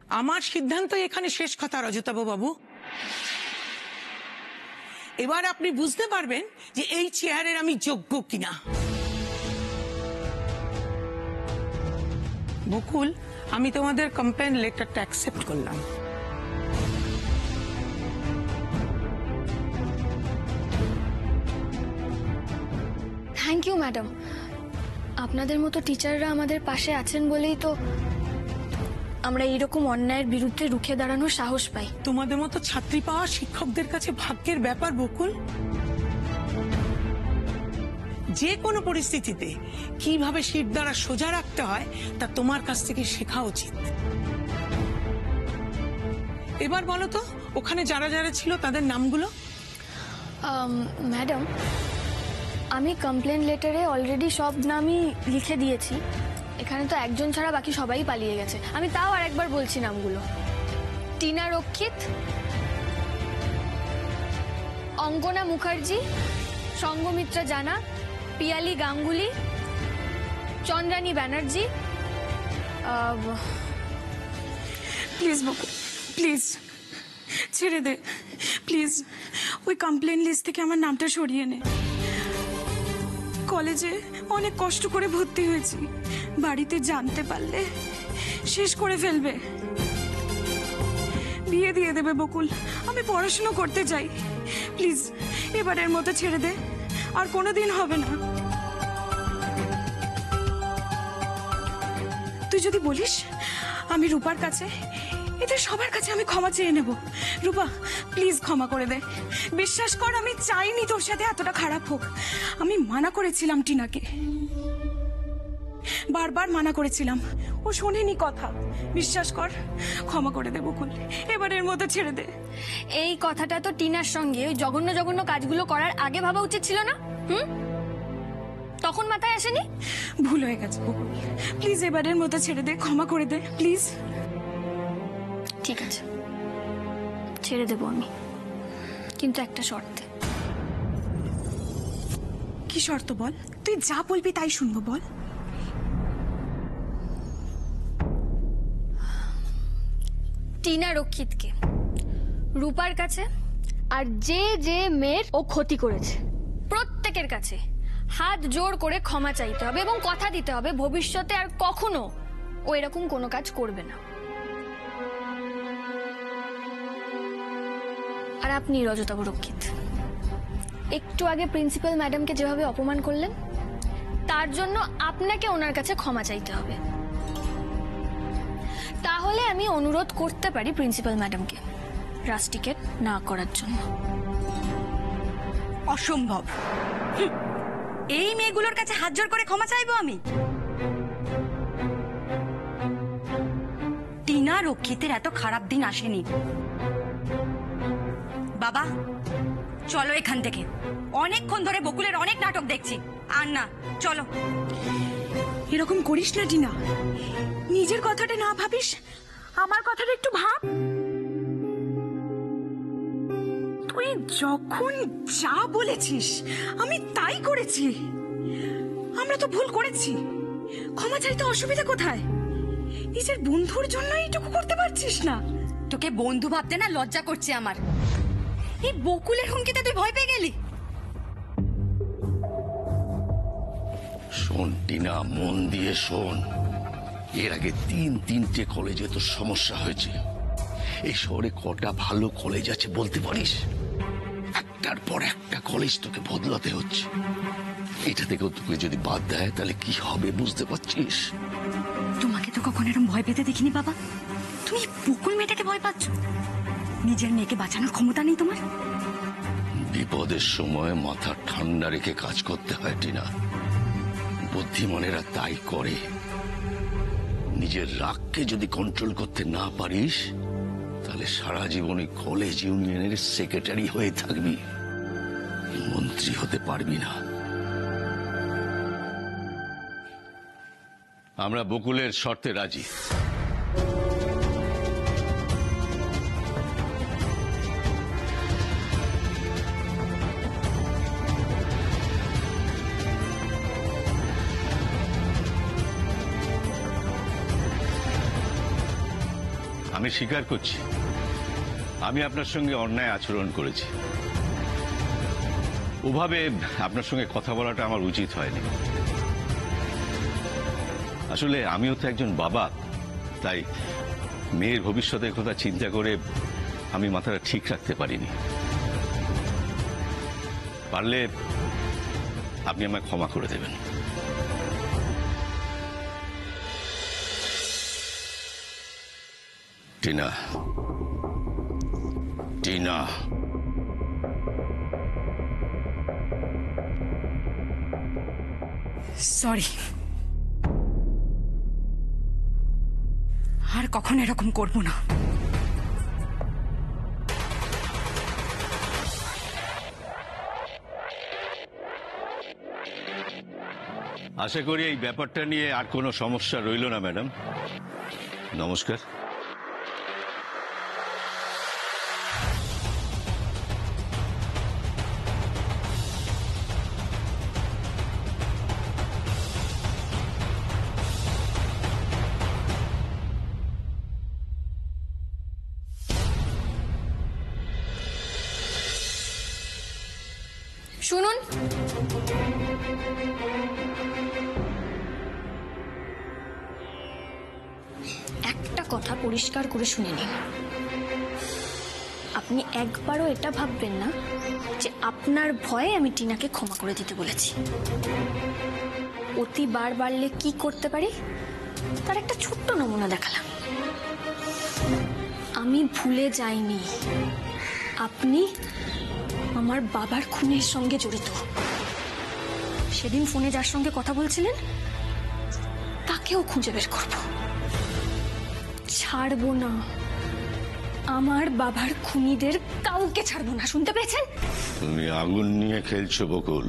আমার সিদ্ধান্ত এখানে শেষ কথা রজতাভ বাবু। এবার আপনি বুঝতে পারবেন যে এই চেয়ারের আমি যোগ্য কিনা। বকুল, আমি তোমাদের কমপ্লেন লেটারটা অ্যাকসেপ্ট করলাম। Thank you madam. আপনাদের মতো টিচাররা আমাদের পাশে আছেন বলেই তো আমরা এইরকম অন্যায়ের বিরুদ্ধে রুখে দাঁড়ানোর সাহস পাই। তোমাদের মতো ছাত্রী পাওয়া শিক্ষকদের কাছে ভাগ্যের ব্যাপার বকুল। যে কোনো পরিস্থিতিতে কিভাবে শির দ্বারা সোজা রাখতে হয় তা তোমার কাছ থেকে শেখা উচিত। এবার বলো তো, ওখানে যারা যারা ছিল তাদের নামগুলো। ম্যাডাম, আমি কমপ্লেন লেটারে অলরেডি সব নামই লিখে দিয়েছি। এখানে তো একজন ছাড়া বাকি সবাই পালিয়ে গেছে। আমি তাও আরেকবার বলছি নামগুলো। টিনা রক্ষিত, অঙ্কনা মুখার্জি, সঙ্গমিত্রা জানা, Piyali Ganguly, Chandrani Banerjee. Please Bakul, please ছেড়ে দে, প্লিজ। ওই কমপ্লেন লিস্ট থেকে আমার নামটা সরিয়ে নে। কলেজে অনেক কষ্ট করে ভর্তি হয়েছি, বাড়িতে জানতে পারলে শেষ করে ফেলবে, বিয়ে দিয়ে দেবে বকুল। আমি পড়াশোনা করতে চাই, প্লিজ এবারের মতো ছেড়ে দে, আর কোনোদিন হবে না। তুই যদি বলিস আমি রূপার কাছে, এদের সবার কাছে আমি ক্ষমা চেয়ে নেব। রূপা প্লিজ ক্ষমা করে দে, বিশ্বাস কর আমি চাইনি তোর সাথে এতটা খারাপ হোক। আমি মানা করেছিলাম টিনাকে, বারবার মানা করেছিলাম, ও শোনেনি কথা। বিশ্বাস কর, ক্ষমা করে দে বকুল, এবারের মতো ছেড়ে দে। এই কথাটা তো টিনার সঙ্গে ওই জঘন্য জঘন্য কাজগুলো করার আগে ভাবা উচিত ছিল না? তখন মাথায় আসেনি? ভুল হয়ে গেছে বকুল, প্লিজ এবারের মতো ছেড়ে দে, ক্ষমা করে দে প্লিজ। ঠিক আছে, ছেড়ে দেবো আমি, কিন্তু একটা শর্তে। কি শর্ত বল? তুই যা বলবি তাই শুনবো, বল। টিনা রক্ষিতকে রূপার কাছে আর যে যে মেয়ের ও ক্ষতি করেছে প্রত্যেকের কাছে হাত জোড় করে ক্ষমা চাইতে হবে এবং কথা দিতে হবে ভবিষ্যতে আর কখনো ও এরকম কোনো কাজ করবে না। আর আপনি রজতাভ রক্ষিত, একটু আগে প্রিন্সিপাল ম্যাডামকে যেভাবে অপমান করলেন তার জন্য আপনাকে ওনার কাছে ক্ষমা চাইতে হবে। তাহলে আমি অনুরোধ করতে পারি প্রিন্সিপাল ম্যাডামকে রাস্টিকেট না করার জন্য। অসম্ভব। এই মেয়েগুলোর কাছে হাত জোড় করে ক্ষমা চাইবো আমি? টিনা রক্ষিতের এত খারাপ দিন আসেনি। বাবা চলো এখান থেকে, অনেকক্ষণ ধরে বকুলের অনেক নাটক দেখছি। আর না, চলো। এরকম করিস না টিনা, নিজের কথাটা না ভাবিস, আমার কথাটা একটু ভাব। তুই যখন যা বলেছিস আমি তাই করেছি। আমরা তো ভুল করেছি, ক্ষমা চাইতে অসুবিধা কোথায়? নিজের বন্ধুর জন্য এইটুকু করতে পারছিস না? তোকে বন্ধু ভাবতে না লজ্জা করছে আমার। এই বকুলের হুমকিতে তুই ভয় পেয়ে গেলি? শোন টিনা, মন দিয়ে শোন। এর আগে তিনটে কলেজে তো সমস্যা হয়েছে। এই শহরে কটা ভালো কলেজ আছে বলতে পারিস? একটার পর একটা কলেজ তোকে বদলাতে হচ্ছে। এটা থেকেও তোকে যদি বাদ দেয় তাহলে কি হবে বুঝতে পারছিস? তোমাকে তো কখন এরকম ভয় পেতে দেখিনি বাবা। তুমি বকুল মেয়েটাকে ভয় পাচ্ছ? নিজের মেয়েকে বাঁচানোর ক্ষমতা নেই তোমার? বিপদের সময় মাথা ঠান্ডা রেখে কাজ করতে হয় টিনা। বুদ্ধিমানেরা তাই করে। নিজের রাগকে যদি কন্ট্রোল করতে না পারিস তাহলে সারা জীবনে কলেজ ইউনিয়নের সেক্রেটারি হয়ে থাকবি, মন্ত্রী হতে পারবি না। আমরা বকুলের শর্তে রাজি। আমি স্বীকার করছি আমি আপনার সঙ্গে অন্যায় আচরণ করেছি। ওভাবে আপনার সঙ্গে কথা বলাটা আমার উচিত হয়নি। আসলে আমিও তো একজন বাবা, তাই মেয়ের ভবিষ্যতের কথা চিন্তা করে আমি মাথাটা ঠিক রাখতে পারিনি। পারলে আপনি আমায় ক্ষমা করে দেবেন। টিনা, টিনা, সরি, আর কখনো এরকম করবো না। আশা করি এই ব্যাপারটা নিয়ে আর কোনো সমস্যা রইল না ম্যাডাম। নমস্কার। শুনুন, একটা কথা পরিষ্কার করে শুনে নিন। আপনি একবারও এটা ভাববেন না যে আপনার ভয়ে আমি টিনাকে ক্ষমা করে দিতে বলেছি। অতি বার বাড়লে কি করতে পারি তার একটা ছোট্ট নমুনা দেখালাম। আমি ভুলে যাইনি আপনি আমার বাবার খুনের সঙ্গে জড়িত। সেদিন ফোনে যার সঙ্গে কথা বলছিলেন তাকেও খুঁজে বের করব, ছাড়বো না। আমার বাবার খুনিদের কাউকে ছাড়বো না, শুনতে পেয়েছেন? তুমি আগুন নিয়ে খেলছো বকুল,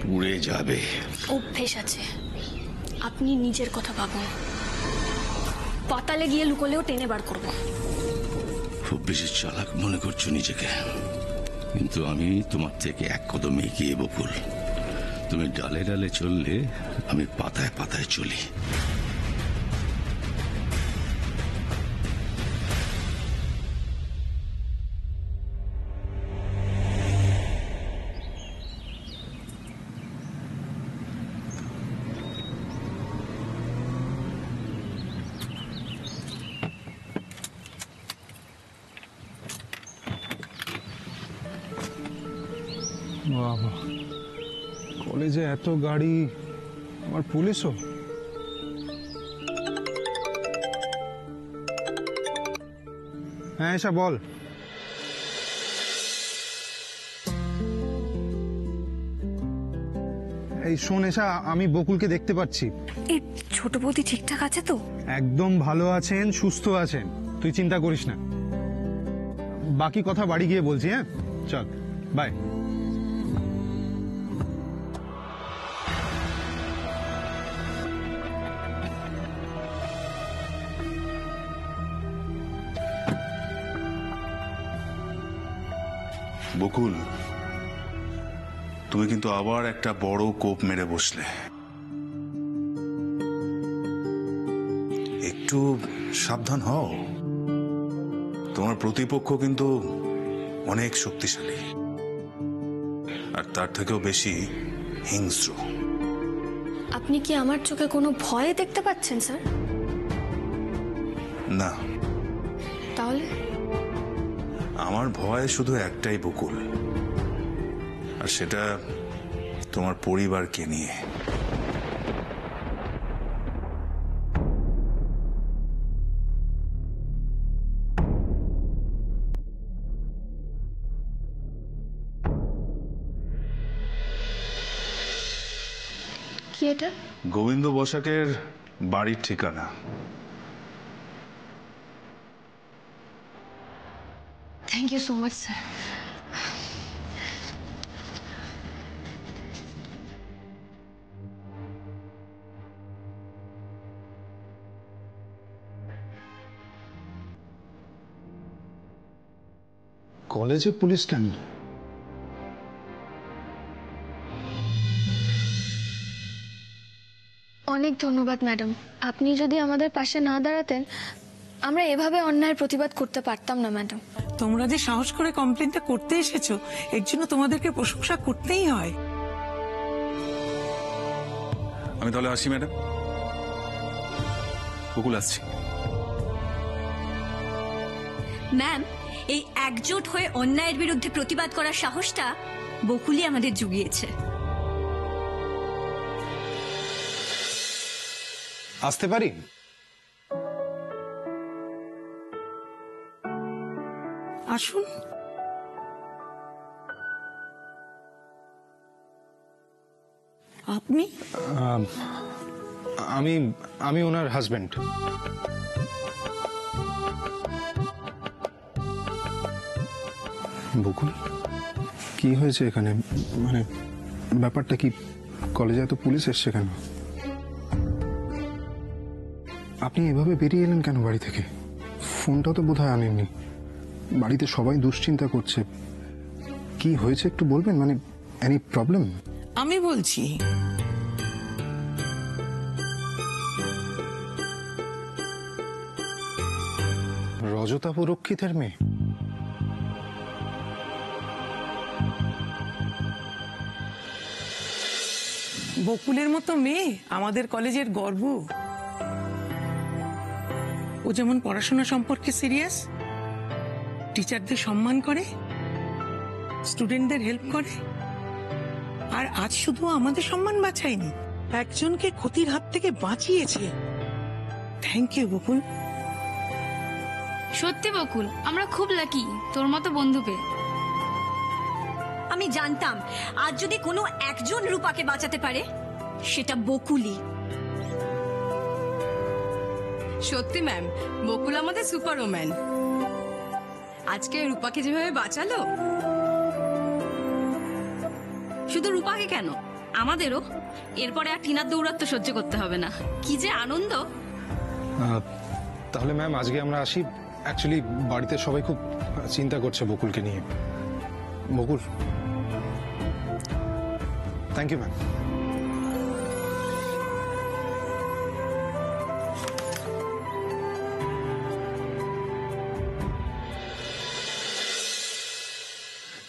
পুড়ে যাবে। অভ্যেস আছে, আপনি নিজের কথা ভাবুন। পাতালে গিয়ে লুকোলেও টেনে বার করব। খুব বেশি চালাক মনে করছো নিজেকে, কিন্তু আমি তোমার থেকে এক কদম এগিয়ে বকুল। তুমি ডালে ডালে চললে আমি পাতায় পাতায় চলি। বাবা, কলেজে এত গাড়ি, আমার পুলিশও। হ্যাঁ এসা বল। এই শোন এসা, আমি বকুলকে দেখতে পাচ্ছি। এই ছোট বৌদি ঠিকঠাক আছে তো? একদম ভালো আছেন, সুস্থ আছেন, তুই চিন্তা করিস না। বাকি কথা বাড়ি গিয়ে বলছি। হ্যাঁ চল, বাই। বকুল, তুমি কিন্তু আবার একটা বড় কোপ মেরে বসলে। একটু সাবধান হও, তোমার প্রতিপক্ষ কিন্তু অনেক শক্তিশালী, আর তার থেকেও বেশি হিংস্র। আপনি কি আমার চোখে কোনো ভয় দেখতে পাচ্ছেন স্যার? না, তাহলে আমার ভয় শুধু একটাই বকুল, আর সেটা তোমার পরিবারকে নিয়ে। কি এটা? গোবিন্দ বসাকের বাড়ির ঠিকানা। Thank you so much sir. কলেজে পুলিশ কেন? অনেক ধন্যবাদ ম্যাডাম, আপনি যদি আমাদের পাশে না দাঁড়াতেন আমরা এভাবে অন্যায়ের প্রতিবাদ করতে পারতাম না ম্যাডাম। তোমরা যে সাহস করে কমপ্লেনটা করতে এসেছো, এর জন্য তোমাদেরকে প্রশংসা করতেই হয়। আমি তাহলে আসি ম্যাডাম। বকুল আসছি। ম্যাম, এই একজোট হয়ে অন্যায়ের বিরুদ্ধে প্রতিবাদ করার সাহসটা বকুলই আমাদের জুগিয়েছে। আসতে পারি? আসুন। আপনি? আমি আমি ওনার হাজবেন্ড। বকুল, কি হয়েছে এখানে? মানে ব্যাপারটা কি? কলেজে এত পুলিশ এসছে কেন? আপনি এভাবে বেরিয়ে এলেন কেন বাড়ি থেকে? ফোনটা তো বোধহয় আনেননি। বাড়িতে সবাই দুশ্চিন্তা করছে। কি হয়েছে একটু বলবেন? মানে এনি প্রবলেম? আমি বলছি। রজতা পুরক্ষিতের মেয়ে? বকুলের মতো মেয়ে আমাদের কলেজের গর্ব। ও যেমন পড়াশোনা সম্পর্কে সিরিয়াস, টিচারদের সম্মান করে, স্টুডেন্টদের হেল্প করে, আর আজ শুধু আমাদের সম্মান বাঁচায়নি, একজনকে ক্ষতির হাত থেকে বাঁচিয়েছে। থ্যাংক ইউ বকুল। সত্যি বকুল, আমরা খুব লাকি তোর মতো বন্ধু পেয়ে। আমি জানতাম আজ যদি কোনো একজন রূপাকে বাঁচাতে পারে সেটা বকুলই। সত্যি ম্যাম, বকুল আমাদের সুপার ওম্যান। আজকে রূপাকে যেভাবে বাঁচালো, শুধু রূপাকে কেন, আমাদেরও এরপরে আর টিনার দৌরাত্ম্য সহ্য করতে হবে না। কি যে আনন্দ। তাহলে ম্যাম আজকে আমরা আসি। অ্যাকচুয়ালি বাড়িতে সবাই খুব চিন্তা করছে বকুলকে নিয়ে। বকুল, থ্যাংক ইউ ম্যাম।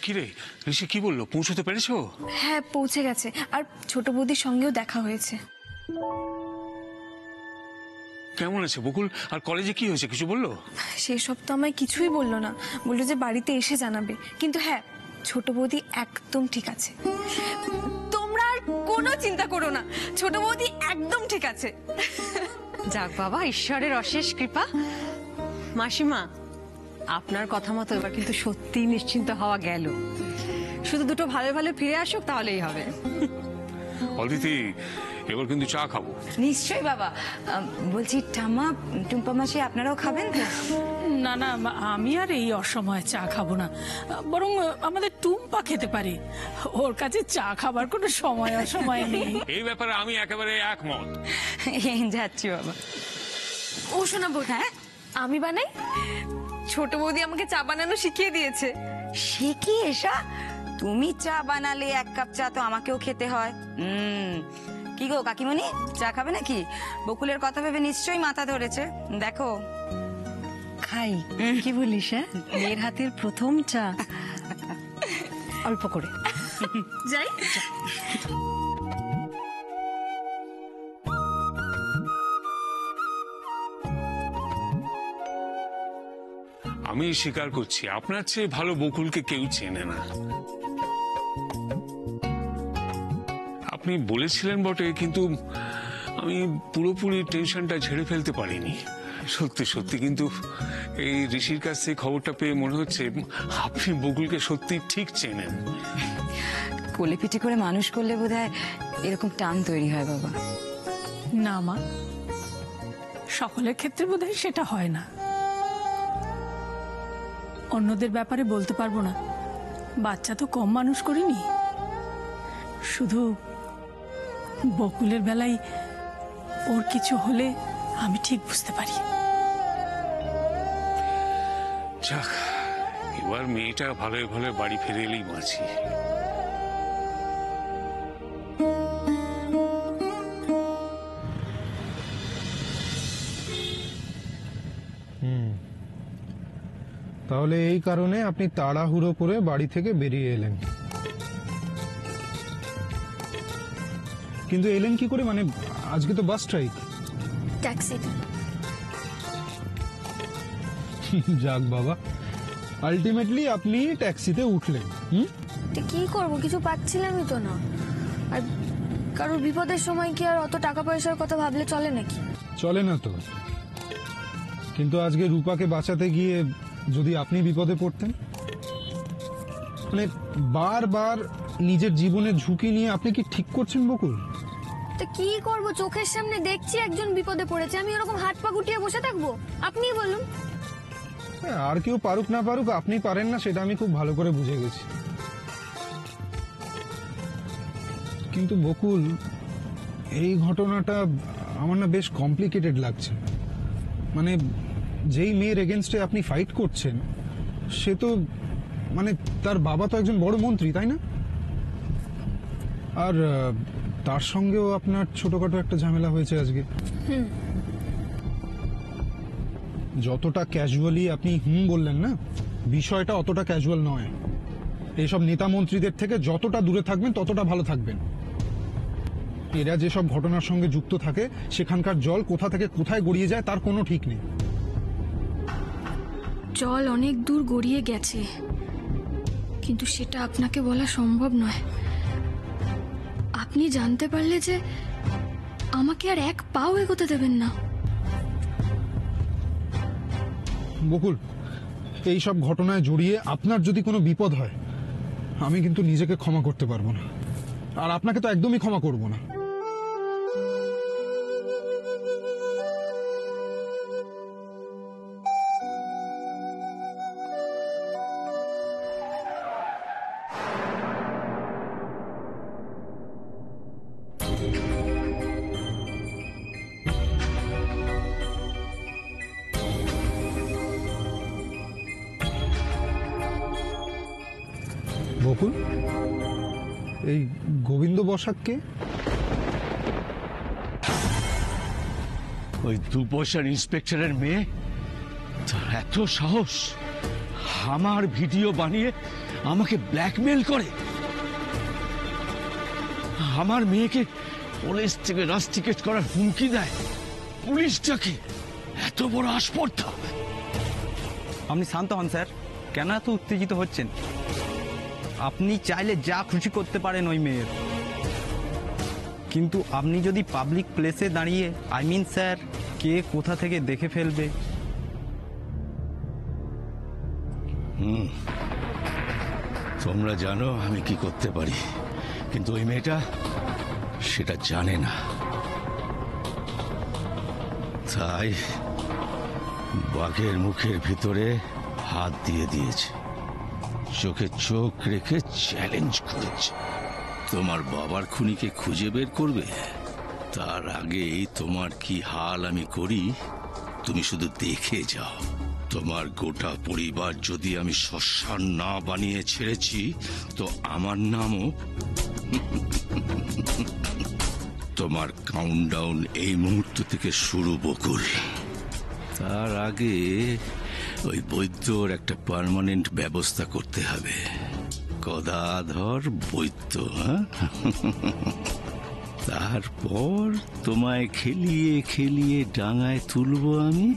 কিরে ঋষি, কি বললো? পৌঁছতে পেরেছো? হ্যাঁ, পৌঁছে গেছে, আর ছোট বৌদির সঙ্গেও দেখা হয়েছে। কেমন আছে বকুল? আর কলেজে কি হয়েছে কিছু বললো? সেসব তো আমায় কিছুই বললো না, বললো যে বাড়িতে এসে জানাবে। কিন্তু হ্যাঁ, ছোট বৌদি একদম ঠিক আছে। তোমরা আর কোনো চিন্তা করো না, ছোট বৌদি একদম ঠিক আছে। যাক বাবা, ঈশ্বরের অশেষ কৃপা। মাসিমা, আপনার কথা মতো এবার কিন্তু সত্যি নিশ্চিন্ত হওয়া গেল। শুধু দুটো ভালো ভালো ফিরে আসুক, তাহলেই হবে। অদিতি, এবার কিন্তু চা খাবো। নিশ্চয়ই বাবা। বলছি ঠাম্মা, টুম্পা মাসি আপনারাও খাবেন তো? না না, আমি আর এই অসময়ে চা খাবো না, বরং আমাদের টুম্পা খেতে পারে। ওর কাছে চা খাবার কোনো সময় অসময় নেই। এই ব্যাপারে আমি একেবারে একমত। যাচ্ছি বাবা। ও শোনা বউ, হ্যাঁ আমি বানাই। ছোট বৌদি আমাকে চা বানানো শিখিয়ে দিয়েছে। সে কি এসা? তুমি চা বানালে এক কাপ চা তো আমাকেও খেতে হয়। কি গো কাকিমণি, চা খাবে নাকি? বকুলের কথা ভেবে নিশ্চয়ই মাথা ধরেছে। দেখো খাই। কি বলিস? হ্যাঁ, মেয়ের হাতের প্রথম চা। অল্প করে যাই। আমি স্বীকার করছি, আপনার চেয়ে ভালো বকুলকে কেউ চেনে না। আপনি বলেছিলেন বটে, কিন্তু আমি পুরোপুরি টেনশনটা ঝেড়ে ফেলতে পারিনি। সত্যি সত্যি কিন্তু এই ঋষির কাছ থেকে খবরটা পেয়ে মনে হচ্ছে আপনি বকুলকে সত্যি ঠিক চেনেন। কোলে পিঠে করে মানুষ করলে বোধহয় এরকম টান তৈরি হয় বাবা। না মা, সকলের ক্ষেত্রে বোধহয় সেটা হয় না। অন্যদের ব্যাপারে বলতে পারবো না, বাচ্চা তো কম মানুষ করিনি। শুধু বকুলের বেলায় ওর কিছু হলে আমি ঠিক বুঝতে পারি। যাক, এবার মেয়েটা ভালো ভালো বাড়ি ফিরে এলেই বাঁচি। তাহলে এই কারণে আপনি তাড়াহুড়ো করে বাড়ি থেকে বেরিয়ে এলেন। কিন্তু এলেন কি করে? মানে আজকে তো বাস স্ট্রাইক। ট্যাক্সি। যাক বাবা, আলটিমেটলি আপনি ট্যাক্সিতে উঠলেন। তো কি করব, কিছু পাচ্ছিলামই তো না। আর কারোর বিপদের সময় কি আর অত টাকা পয়সার কথা ভাবলে চলে নাকি? চলে না তো। কিন্তু আজকে রূপাকে বাঁচাতে গিয়ে যদি আপনি বিপদে পড়তেন, মানে বারবার নিজের জীবনের ঝুঁকি নিয়ে আপনি কি ঠিক করছেন বকুল? তো কি করব, চোখের সামনে দেখছি একজন বিপদে পড়েছে, আমি ওরকম হাত পা গুটিয়ে বসে থাকবো? আপনিই বলুন। আর কেউ পারুক না পারুক, আপনি পারেন না সেটা আমি খুব ভালো করে বুঝে গেছি। কিন্তু বকুল, এই ঘটনাটা আমার না বেশ কমপ্লিকেটেড লাগছে। মানে যেই মেয়ের এগেনস্টে আপনি ফাইট করছেন, সে তো মানে তার বাবা তো একজন বড় মন্ত্রী, তাই না? আর তার সঙ্গেও আপনার ছোটখাটো একটা ঝামেলা হয়েছে আজকে। যতটা ক্যাজুয়ালি আপনি বললেন না, বিষয়টা অতটা ক্যাজুয়াল নয়। এইসব নেতা মন্ত্রীদের থেকে যতটা দূরে থাকবেন ততটা ভালো থাকবেন। এরা যেসব ঘটনার সঙ্গে যুক্ত থাকে, সেখানকার জল কোথা থেকে কোথায় গড়িয়ে যায় তার কোনো ঠিক নেই। জল অনেক দূর গড়িয়ে গেছে, কিন্তু সেটা আপনাকে বলা সম্ভব নয়। আপনি জানতে পারলে যে আমাকে আর এক পাও এগোতে দেবেন না। বকুল, এইসব ঘটনায় জড়িয়ে আপনার যদি কোনো বিপদ হয়, আমি কিন্তু নিজেকে ক্ষমা করতে পারবো না, আর আপনাকে তো একদমই ক্ষমা করবো না। বকুল, এই গোবিন্দ বসাককে? ওই 2 পয়সার ইন্সপেক্টরের মেয়ে, তার এত সাহস আমার ভিডিও বানিয়ে আমাকে ব্ল্যাকমেল করে, আমার মেয়েকে পুলিশ থেকে রাস্টিকেট করার হুমকি দেয়, পুলিশটাকে। এত বড় আস্পর্ধা! আপনি শান্ত হন স্যার, কেন এত উত্তেজিত হচ্ছেন? আপনি চাইলে যা খুশি করতে পারেন ওই মেয়ের, কিন্তু আপনি যদি পাবলিক প্লেসে দাঁড়িয়ে, আই মিন স্যার, কে কোথা থেকে দেখে ফেলবে। তোমরা জানো আমি কি করতে পারি, কিন্তু ওই মেয়েটা সেটা জানে না। তাই বাঘের মুখের ভিতরে হাত দিয়ে দিয়েছে, চোখে চোখ রেখে চ্যালেঞ্জ করেছে। তোমার বাবার খুনিকে খুঁজে বের করবে, তার আগেই তোমার কি হাল আমি করি তুমি শুধু দেখে যাও। তোমার গোটা পরিবার যদি আমি শ্মশান না বানিয়ে ছেড়েছি, তো আমার নামও তোমার কাউন্টডাউন এই মুহূর্ত থেকে শুরু বকুল। তার আগে ওই বৈদ্যর একটা পার্মানেন্ট ব্যবস্থা করতে হবে। গদাধর বৈদ্য, তারপর তোমায় খেলিয়ে খেলিয়ে ডাঙায় তুলবো আমি।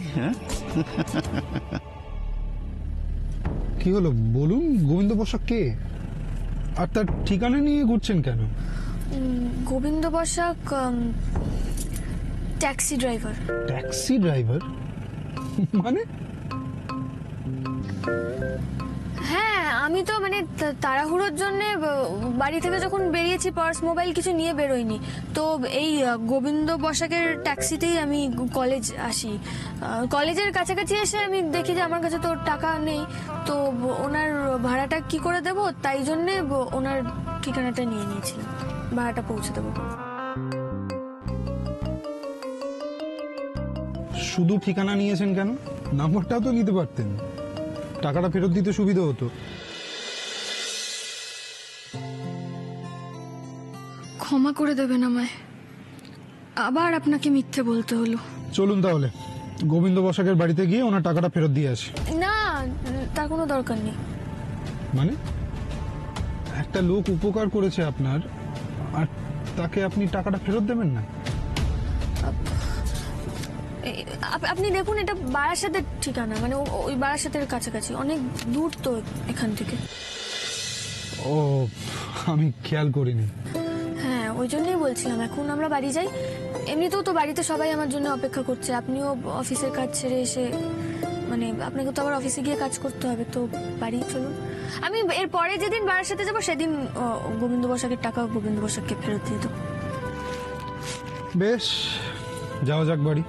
কি হলো বলুন, গোবিন্দ বসাক কে? আর তার ঠিকানা নিয়ে ঘুরছেন কেন? Gobinda Basak taxi driver. Taxi driver মানে? হ্যাঁ, আমি তো মানে তাড়াহুড়োর জন্য বাড়ি থেকে যখন বেরিয়েছি, পার্স মোবাইল কিছু নিয়ে বেরোইনি। তো এই গোবিন্দ বসাকের ট্যাক্সিতেই আমি কলেজ আসি। কলেজের কাছাকাছি এসে আমি দেখি যে আমার কাছে তো টাকা নেই, তো ওনার ভাড়াটা কি করে দেব, তাই জন্যে ওনার ঠিকানাটা নিয়ে নিয়েছিলাম, ভাড়াটা পৌঁছে দেবো। শুধু ঠিকানা নিয়েছেন কেন? নাম্বারটাও তো নিতে পারতেন, টাকাটা ফেরত দিতে সুবিধা হতো। ক্ষমা করে দেবেন আমায়, আবার আপনাকে মিথ্যে বলতে হলো। চলুন তাহলে গোবিন্দ বসাকের বাড়িতে গিয়ে ওনার টাকাটা ফেরত দিয়ে আসি। না, তার কোনো দরকার নেই। মানে একটা লোক উপকার করেছে আপনার, আর তাকে আপনি টাকাটা ফেরত দেবেন না? আপনি দেখুন, এটা বারাসাতের ঠিকানা, মানে ওই বারাসাতের কাছাকাছি, অনেক দূর তো এখান থেকে। ও, আমি খেয়াল করিনি। হ্যাঁ, ওই জন্যই বলছিলাম এখন আমরা বাড়ি যাই। এমনিতেও তো বাড়িতে সবাই আমার জন্য অপেক্ষা করছে। আপনিও অফিসের কাজ ছেড়ে এসে, মানে আপনাকে তো আবার অফিসে গিয়ে কাজ করতে হবে, তো বাড়ি চলুন। আমি এর পরে যেদিন বারাসাতে যাবো সেদিন গোবিন্দ বসাকের টাকা গোবিন্দ বসাককে ফেরত দিয়ে দেবো। বেশ, যাওয়া যাক বাড়ি।